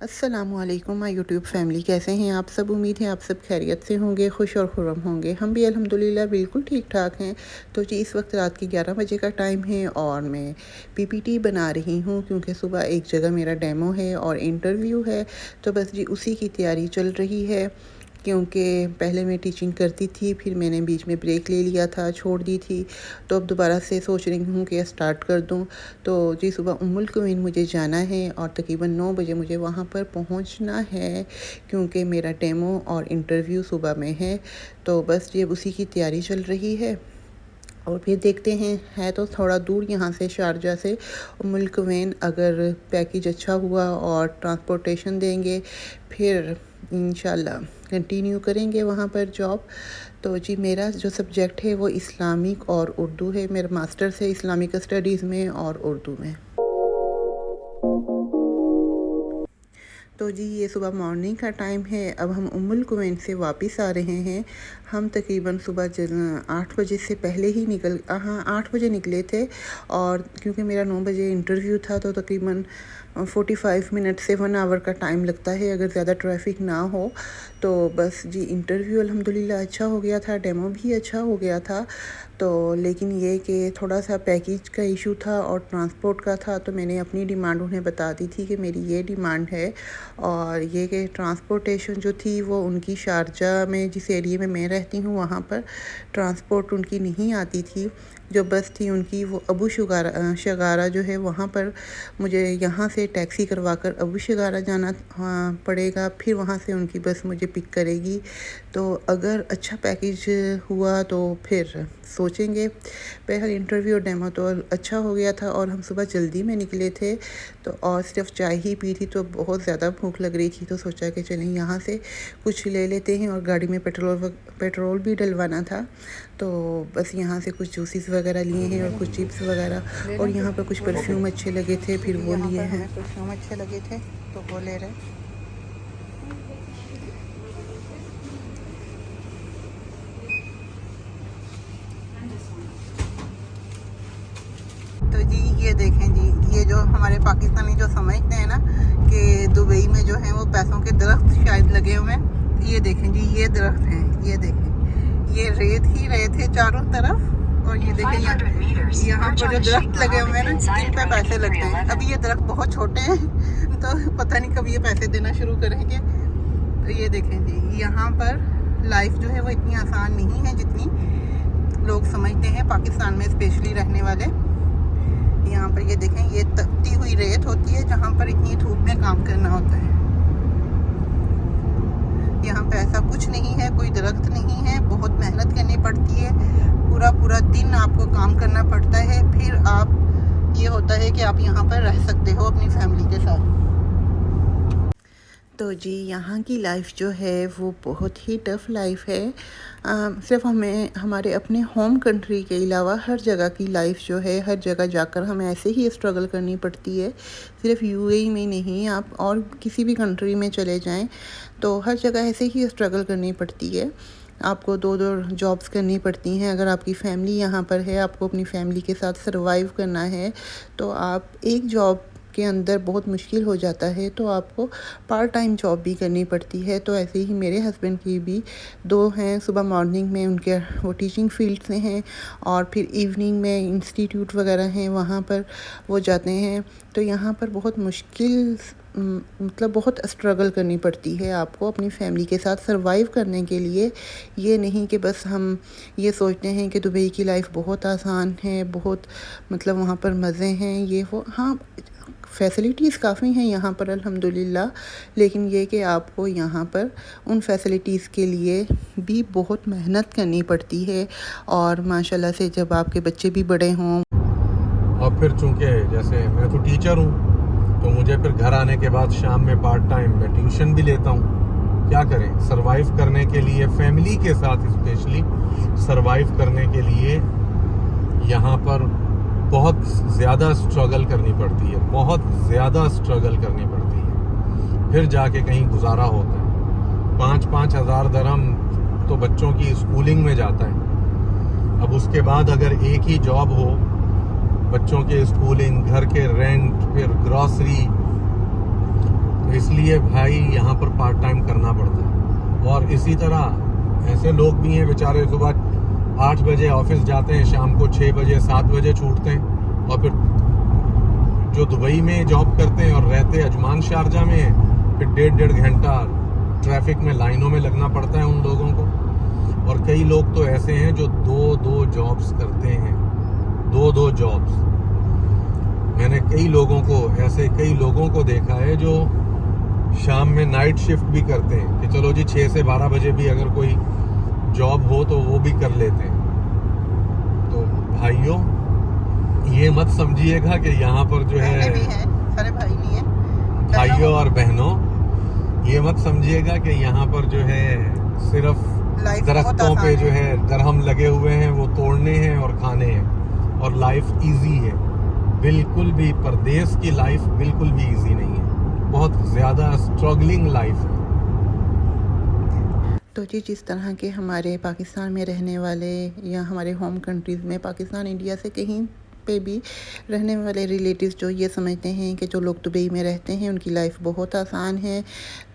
अस्सलामुअलैकुम my YouTube family, कैसे हैं आप सब। उम्मीद है आप सब खैरियत से होंगे, खुश और खुर्रम होंगे। हम भी अल्हम्दुलिल्लाह बिल्कुल ठीक ठाक हैं। तो जी इस वक्त रात के 11 बजे का टाइम है और मैं पीपीटी बना रही हूँ क्योंकि सुबह एक जगह मेरा डेमो है और इंटरव्यू है। तो बस जी उसी की तैयारी चल रही है क्योंकि पहले मैं टीचिंग करती थी, फिर मैंने बीच में ब्रेक ले लिया था, छोड़ दी थी। तो अब दोबारा से सोच रही हूँ कि स्टार्ट कर दूँ। तो जी सुबह उम्मुल कुवैन मुझे जाना है और तकरीबन 9 बजे मुझे वहाँ पर पहुँचना है क्योंकि मेरा डेमो और इंटरव्यू सुबह में है। तो बस ये उसी की तैयारी चल रही है और फिर देखते हैं। है तो थोड़ा दूर यहाँ से, शारजा से उम्मुल कुवैन। अगर पैकेज अच्छा हुआ और ट्रांसपोर्टेशन देंगे फिर इंशाल्लाह कंटिन्यू करेंगे वहाँ पर जॉब। तो जी मेरा जो सब्जेक्ट है वो इस्लामिक और उर्दू है। मेरा मास्टर्स है इस्लामिक स्टडीज़ में और उर्दू में। तो जी ये सुबह मॉर्निंग का टाइम है। अब हम उम्मुल कुवैन से वापस आ रहे हैं। हम तकरीबन सुबह 8 बजे से पहले ही 8 बजे निकले थे और क्योंकि मेरा 9 बजे इंटरव्यू था तो तकरीबन 45 मिनट से 1 आवर का टाइम लगता है अगर ज़्यादा ट्रैफिक ना हो। तो बस जी इंटरव्यू अल्हम्दुलिल्लाह अच्छा हो गया था, डेमो भी अच्छा हो गया था। तो लेकिन ये कि थोड़ा सा पैकेज का इशू था और ट्रांसपोर्ट का था। तो मैंने अपनी डिमांड उन्हें बता दी थी कि मेरी ये डिमांड है और ये कि ट्रांसपोर्टेशन जो थी वो उनकी शारजा में, जिस एरिया में मैं रहती हूँ वहाँ पर ट्रांसपोर्ट उनकी नहीं आती थी। जो बस थी उनकी वो अबू शगारा जो है वहाँ पर मुझे यहाँ से टैक्सी करवा कर अबू शगारा जाना पड़ेगा, फिर वहाँ से उनकी बस मुझे पिक करेगी। तो अगर अच्छा पैकेज हुआ तो फिर सोचेंगे। बहरहाल इंटरव्यू और डेमो तो अच्छा हो गया था और हम सुबह जल्दी में निकले थे तो और सिर्फ चाय ही पी थी तो बहुत ज़्यादा भूख लग रही थी। तो सोचा कि चलें यहाँ से कुछ ले लेते हैं और गाड़ी में पेट्रोल भी डलवाना था। तो बस यहाँ से कुछ जूसेस वगैरह लिए हैं और कुछ चिप्स वगैरह, और यहाँ पर कुछ परफ्यूम अच्छे लगे थे फिर वो लिए हैं। परफ्यूम अच्छे लगे थे तो वो ले रहे। तो जी ये देखें जी, ये जो हमारे पाकिस्तानी जो समझते हैं ना कि दुबई में जो है वो पैसों के दरख्त शायद लगे हुए हैं। ये देखें जी, ये दरख्त हैं, ये देखें, ये रेत ही रेत है चारों तरफ। और ये देखें यहाँ पर जो दरख्त लगे हुए हैं ना, इन पे पैसे लगते हैं। अभी ये दरख्त बहुत छोटे हैं तो पता नहीं कब ये पैसे देना शुरू करेंगे। तो ये देखें जी, यहाँ पर लाइफ जो है वो इतनी आसान नहीं है जितनी लोग समझते हैं पाकिस्तान में, स्पेशली रहने वाले। यहाँ पर ये देखें, ये तपती हुई रेत होती है जहाँ पर इतनी धूप में काम करना होता है। यहाँ पे ऐसा कुछ नहीं है, कोई दरख्त नहीं है, बहुत मेहनत करनी पड़ती है, पूरा पूरा दिन आपको काम करना पड़ता है। फिर आप, ये होता है कि आप यहाँ पर रह सकते हो अपनी फैमिली के साथ। तो जी यहाँ की लाइफ जो है वो बहुत ही टफ़ लाइफ है। सिर्फ हमें हमारे अपने होम कंट्री के अलावा हर जगह की लाइफ जो है, हर जगह जाकर हमें ऐसे ही स्ट्रगल करनी पड़ती है। सिर्फ यूएई में नहीं, आप और किसी भी कंट्री में चले जाएं तो हर जगह ऐसे ही स्ट्रगल करनी पड़ती है। आपको 2-2 जॉब्स करनी पड़ती हैं। अगर आपकी फ़ैमिली यहाँ पर है, आपको अपनी फ़ैमिली के साथ सर्वाइव करना है तो आप एक जॉब के अंदर बहुत मुश्किल हो जाता है, तो आपको पार्ट टाइम जॉब भी करनी पड़ती है। तो ऐसे ही मेरे हस्बैंड की भी 2 हैं। सुबह मॉर्निंग में उनके वो टीचिंग फील्ड से हैं और फिर इवनिंग में इंस्टीट्यूट वगैरह हैं वहाँ पर वो जाते हैं। तो यहाँ पर बहुत मुश्किल मतलब बहुत स्ट्रगल करनी पड़ती है आपको अपनी फैमिली के साथ सर्वाइव करने के लिए। ये नहीं कि बस हम ये सोचते हैं कि दुबई की लाइफ बहुत आसान है, बहुत मतलब वहाँ पर मज़े हैं ये वो। हाँ, फैसिलिटीज़ काफ़ी हैं यहाँ पर अल्हम्दुलिल्लाह, लेकिन ये कि आपको यहाँ पर उन फैसिलिटीज़ के लिए भी बहुत मेहनत करनी पड़ती है। और माशाल्लाह से जब आपके बच्चे भी बड़े हों, और फिर चूँकि जैसे मैं तो टीचर हूँ, तो मुझे फिर घर आने के बाद शाम में पार्ट टाइम मैं ट्यूशन भी लेता हूँ। क्या करें, सरवाइव करने के लिए फैमिली के साथ स्पेशली सरवाइव करने के लिए यहाँ पर बहुत ज़्यादा स्ट्रगल करनी पड़ती है, बहुत ज़्यादा स्ट्रगल करनी पड़ती है, फिर जाके कहीं गुजारा होता है। 5-5 हज़ार दरहम तो बच्चों की स्कूलिंग में जाता है। अब उसके बाद अगर एक ही जॉब हो, बच्चों के स्कूलिंग, घर के रेंट, फिर ग्रॉसरी, तो इसलिए भाई यहाँ पर पार्ट टाइम करना पड़ता है। और इसी तरह ऐसे लोग भी हैं बेचारे सुबह 8 बजे ऑफिस जाते हैं, शाम को 6 बजे 7 बजे छूटते हैं। और फिर जो दुबई में जॉब करते हैं और रहते अजमान शारजा में हैं, फिर 1.5 घंटा ट्रैफिक में लाइनों में लगना पड़ता है उन लोगों को। और कई लोग तो ऐसे हैं जो 2-2 जॉब्स करते हैं, 2-2 जॉब्स। मैंने कई लोगों को देखा है जो शाम में नाइट शिफ्ट भी करते हैं कि चलो जी 6 से 12 बजे भी अगर कोई जॉब हो तो वो भी कर लेते हैं। तो भाइयों, ये मत समझिएगा कि यहाँ पर जो है, सारे भाई नहीं है, भाइयों और बहनों, ये मत समझिएगा कि यहाँ पर जो है सिर्फ दरख्तों पे जो है दरहम लगे हुए हैं वो तोड़ने हैं और खाने हैं और लाइफ इजी है। बिल्कुल भी, परदेश की लाइफ बिल्कुल भी इजी नहीं है, बहुत ज़्यादा स्ट्रगलिंग लाइफ है। तो जी जिस तरह के हमारे पाकिस्तान में रहने वाले या हमारे होम कंट्रीज़ में पाकिस्तान इंडिया से कहीं पे भी रहने वाले रिलेटिव्स जो ये समझते हैं कि जो लोग दुबई में रहते हैं उनकी लाइफ बहुत आसान है,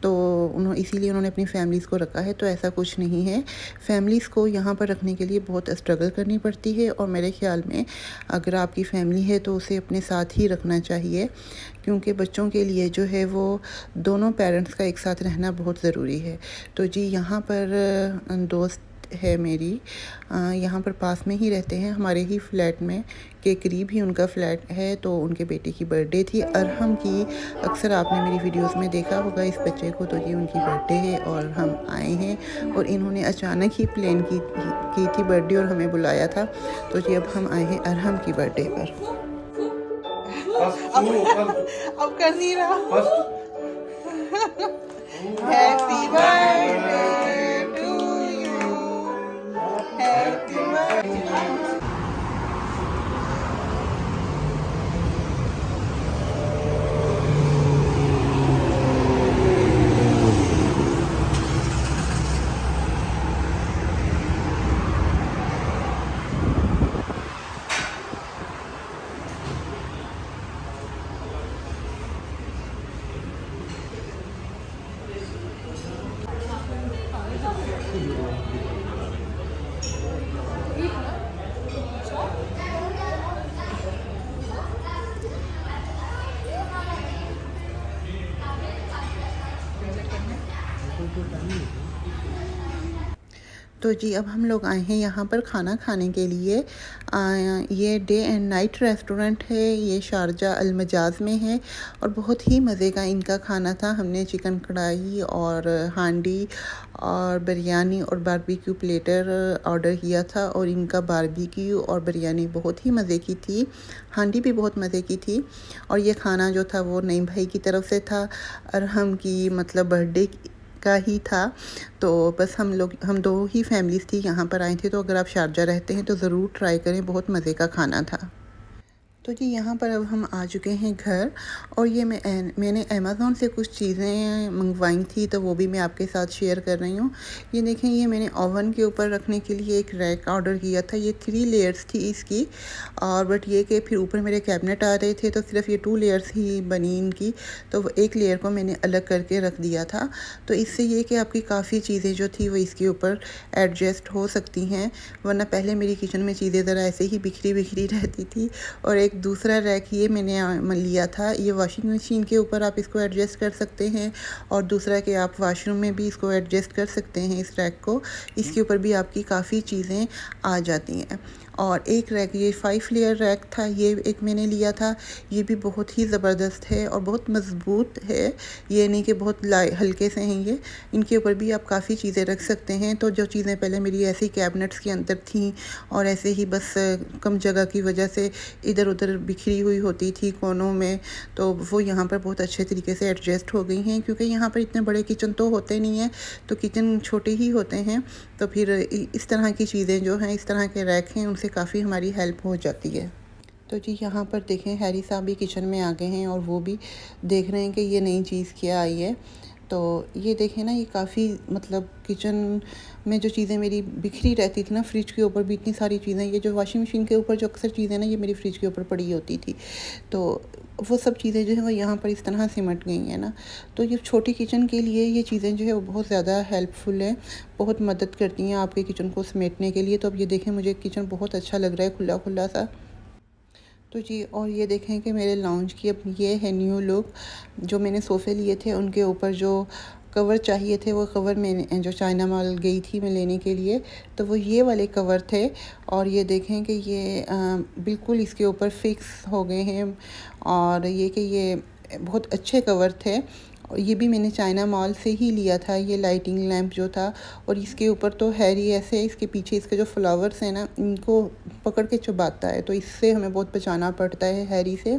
तो इसीलिए उन्होंने अपनी फैमिलीज़ को रखा है, तो ऐसा कुछ नहीं है। फैमिलीज़ को यहाँ पर रखने के लिए बहुत स्ट्रगल करनी पड़ती है। और मेरे ख़्याल में अगर आपकी फैमिली है तो उसे अपने साथ ही रखना चाहिए, क्योंकि बच्चों के लिए जो है वो दोनों पेरेंट्स का एक साथ रहना बहुत ज़रूरी है। तो जी यहाँ पर दोस्त है मेरी, यहाँ पर पास में ही रहते हैं, हमारे ही फ्लैट में के करीब ही उनका फ्लैट है। तो उनके बेटे की बर्थडे थी अरहम की, अक्सर आपने मेरी वीडियोस में देखा होगा इस बच्चे को। तो ये उनकी बर्थडे है और हम आए हैं, और इन्होंने अचानक ही प्लान की थी बर्थडे और हमें बुलाया था। तो जी अब हम आए हैं अरहम की बर्थडे पर। अब कर नहीं रहा। Happy birthday to you, happy birthday. तो जी अब हम लोग आए हैं यहाँ पर खाना खाने के लिए। ये डे एंड नाइट रेस्टोरेंट है, ये शारजा अल मजाज में है और बहुत ही मज़े का इनका खाना था। हमने चिकन कढ़ाई और हांडी और बिरयानी और बारबेक्यू प्लेटर ऑर्डर किया था, और इनका बारबेक्यू और बिरयानी बहुत ही मज़े की थी, हांडी भी बहुत मज़े की थी। और ये खाना जो था वो नईम भाई की तरफ से था, अरहम की मतलब बर्थडे का ही था। तो बस हम दो ही फैमिलीज़ थी यहाँ पर आए थे। तो अगर आप शारजा रहते हैं तो ज़रूर ट्राई करें, बहुत मज़े का खाना था। तो जी यहाँ पर अब हम आ चुके हैं घर, और ये मैंने अमेज़ॉन से कुछ चीज़ें मंगवाई थी, तो वो भी मैं आपके साथ शेयर कर रही हूँ। ये देखें, ये मैंने ओवन के ऊपर रखने के लिए एक रैक ऑर्डर किया था। ये 3 लेयर्स थी इसकी, और बट ये कि फिर ऊपर मेरे कैबिनेट आ रहे थे तो सिर्फ ये 2 लेयर्स ही बनी इनकी, तो वो एक लेयर को मैंने अलग करके रख दिया था। तो इससे ये कि आपकी काफ़ी चीज़ें जो थी वो इसके ऊपर एडजस्ट हो सकती हैं, वरना पहले मेरी किचन में चीज़ें ज़रा ऐसे ही बिखरी बिखरी रहती थी। और एक दूसरा रैक ये मैंने लिया था, ये वॉशिंग मशीन के ऊपर आप इसको एडजस्ट कर सकते हैं और दूसरा कि आप वाशरूम में भी इसको एडजस्ट कर सकते हैं इस रैक को। इसके ऊपर भी आपकी काफ़ी चीज़ें आ जाती हैं। और एक रैक ये 5 लेयर रैक था, ये एक मैंने लिया था। ये भी बहुत ही ज़बरदस्त है और बहुत मज़बूत है, ये नहीं कि बहुत हल्के से हैं ये। इनके ऊपर भी आप काफ़ी चीज़ें रख सकते हैं। तो जो चीज़ें पहले मेरी ऐसी कैबिनेट्स के अंदर थीं और ऐसे ही बस कम जगह की वजह से इधर उधर बिखरी हुई होती थी कोनों में, तो वो यहाँ पर बहुत अच्छे तरीके से एडजस्ट हो गई हैं। क्योंकि यहाँ पर इतने बड़े किचन तो होते नहीं हैं, तो किचन छोटे ही होते हैं, तो फिर इस तरह की चीज़ें जो हैं, इस तरह के रैक हैं, उनसे काफ़ी हमारी हेल्प हो जाती है। तो जी यहाँ पर देखें हैरी साहब भी किचन में आ गए हैं और वो भी देख रहे हैं कि ये नई चीज़ क्या आई है। तो ये देखें ना, ये काफ़ी मतलब किचन में जो चीज़ें मेरी बिखरी रहती थी ना, फ्रिज के ऊपर भी इतनी सारी चीज़ें, ये जो वॉशिंग मशीन के ऊपर जो अक्सर चीज़ें ना, ये मेरी फ्रिज के ऊपर पड़ी होती थी, तो वो सब चीज़ें जो है वो यहाँ पर इस तरह सिमट गई हैं ना। तो ये छोटी किचन के लिए ये चीज़ें जो है वो बहुत ज़्यादा हेल्पफुल हैं, बहुत मदद करती हैं आपके किचन को समेटने के लिए। तो अब ये देखें, मुझे किचन बहुत अच्छा लग रहा है, खुला खुला सा। तो जी, और ये देखें कि मेरे लाउंज की अब ये है न्यू लुक। जो मैंने सोफ़े लिए थे उनके ऊपर जो कवर चाहिए थे, वो कवर मैंने जो चाइना मॉल गई थी मैं लेने के लिए, तो वो ये वाले कवर थे। और ये देखें कि ये बिल्कुल इसके ऊपर फिक्स हो गए हैं और ये कि ये बहुत अच्छे कवर थे। और ये भी मैंने चाइना मॉल से ही लिया था, ये लाइटिंग लैंप जो था। और इसके ऊपर तो हैरी ऐसे, इसके पीछे इसके जो फ्लावर्स हैं ना, इनको पकड़ के चुभाता है, तो इससे हमें बहुत बचाना पड़ता है हैरी से।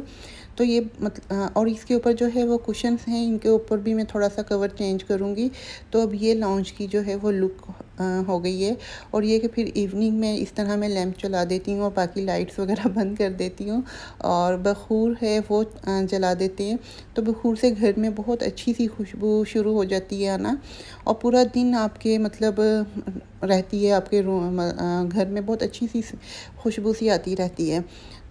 तो ये और इसके ऊपर जो है वो कुशन्स हैं, इनके ऊपर भी मैं थोड़ा सा कवर चेंज करूँगी। तो अब ये लाउंज की जो है वो लुक हो गई है। और ये कि फिर इवनिंग में इस तरह मैं लैंप चला देती हूँ और बाकी लाइट्स वगैरह बंद कर देती हूँ और बखूर है वो जला देते हैं। तो बखूर से घर में बहुत अच्छी सी खुशबू शुरू हो जाती है आना, और पूरा दिन आपके मतलब रहती है आपके घर में बहुत अच्छी सी खुशबू सी आती रहती है।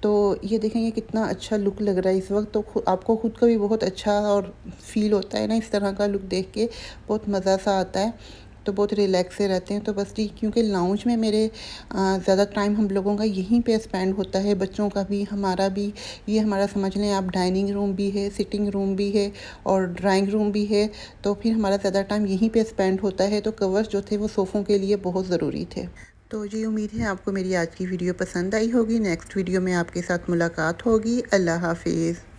तो ये देखें, ये कितना अच्छा लुक लग रहा है इस वक्त। तो आपको खुद का भी बहुत अच्छा और फील होता है ना, इस तरह का लुक देख के बहुत मज़ा सा आता है। तो बहुत रिलैक्स से रहते हैं। तो बस ठीक, क्योंकि लाउंज में मेरे ज़्यादा टाइम हम लोगों का यहीं पे स्पेंड होता है, बच्चों का भी, हमारा भी। ये हमारा समझ लें आप, डाइनिंग रूम भी है, सिटिंग रूम भी है और ड्राइंग रूम भी है, तो फिर हमारा ज़्यादा टाइम यहीं पे स्पेंड होता है। तो कवर्स जो थे वो सोफ़ों के लिए बहुत ज़रूरी थे। तो जी, उम्मीद है आपको मेरी आज की वीडियो पसंद आई होगी। नेक्स्ट वीडियो में आपके साथ मुलाकात होगी। अल्लाह हाफिज़।